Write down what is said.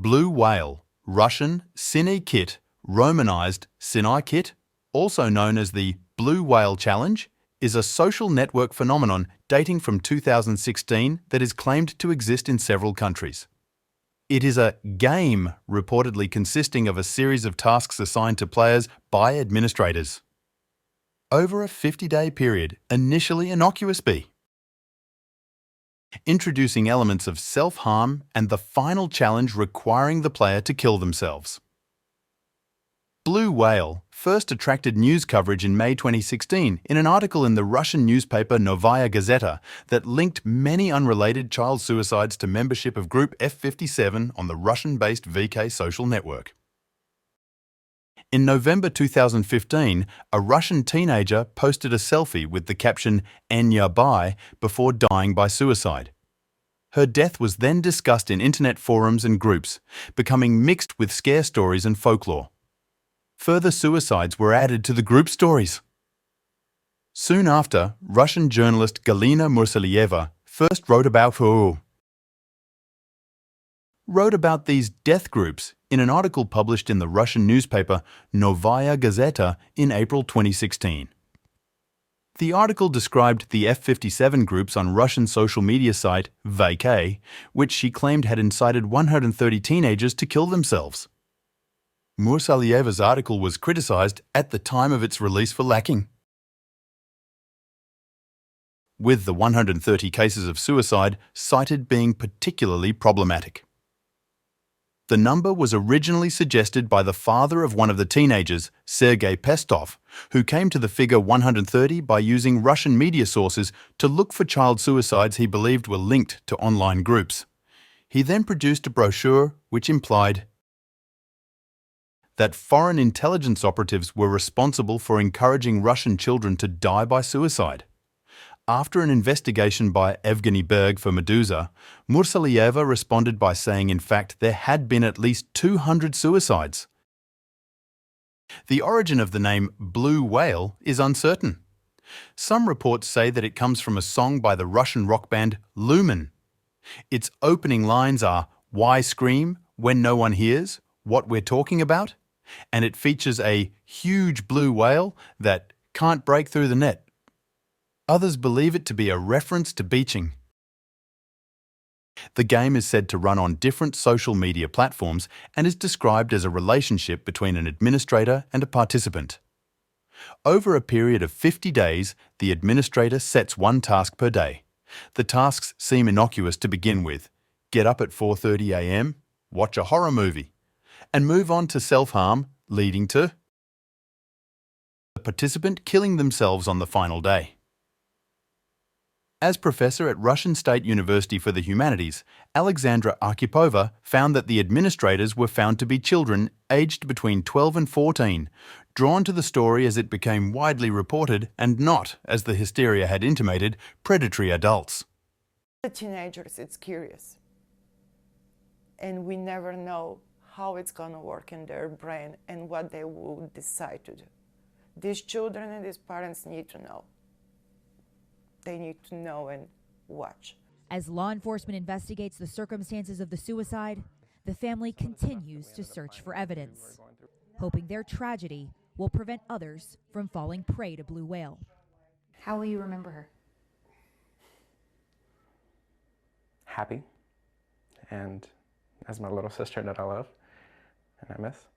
Blue whale, Russian Sinai-Kit, Romanized Sinai-Kit, also known as the Blue Whale Challenge, is a social network phenomenon dating from 2016 that is claimed to exist in several countries. It is a game reportedly consisting of a series of tasks assigned to players by administrators. Over a 50-day period, initially innocuous B. Introducing elements of self-harm and the final challenge requiring the player to kill themselves. Blue whale first attracted news coverage in May 2016 in an article in the Russian newspaper Novaya Gazeta that linked many unrelated child suicides to membership of group F57 on the Russian-based VK social network. In November 2015, a Russian teenager posted a selfie with the caption "Enya Bai" before dying by suicide. Her death was then discussed in internet forums and groups, becoming mixed with scare stories and folklore. Further suicides were added to the group stories. Soon after, Russian journalist Galina Mursalieva first wrote about these death groups in an article published in the Russian newspaper Novaya Gazeta in April 2016. The article described the F57 groups on Russian social media site VK, which she claimed had incited 130 teenagers to kill themselves. Mursalieva's article was criticized at the time of its release for lacking, with the 130 cases of suicide cited being particularly problematic. The number was originally suggested by the father of one of the teenagers, Sergei Pestov, who came to the figure 130 by using Russian media sources to look for child suicides he believed were linked to online groups. He then produced a brochure which implied that foreign intelligence operatives were responsible for encouraging Russian children to die by suicide. After an investigation by Evgeny Berg for Meduza, Mursalieva responded by saying in fact there had been at least 200 suicides. The origin of the name Blue Whale is uncertain. Some reports say that it comes from a song by the Russian rock band Lumen. Its opening lines are "Why scream when no one hears what we're talking about?" and it features a huge blue whale that can't break through the net. Others believe it to be a reference to beaching. The game is said to run on different social media platforms and is described as a relationship between an administrator and a participant. Over a period of 50 days, the administrator sets one task per day. The tasks seem innocuous to begin with. Get up at 4:30 a.m., watch a horror movie, and move on to self-harm, leading to the participant killing themselves on the final day. As professor at Russian State University for the Humanities, Alexandra Arkhipova found that the administrators were found to be children aged between 12 and 14, drawn to the story as it became widely reported and not, as the hysteria had intimated, predatory adults. The teenagers, it's curious. And we never know how it's going to work in their brain and what they will decide to do. These children and these parents need to know. They need to know and watch. As law enforcement investigates the circumstances of the suicide, the family continues to search for evidence, hoping their tragedy will prevent others from falling prey to Blue Whale. How will you remember her? Happy, and as my little sister that I love and I miss.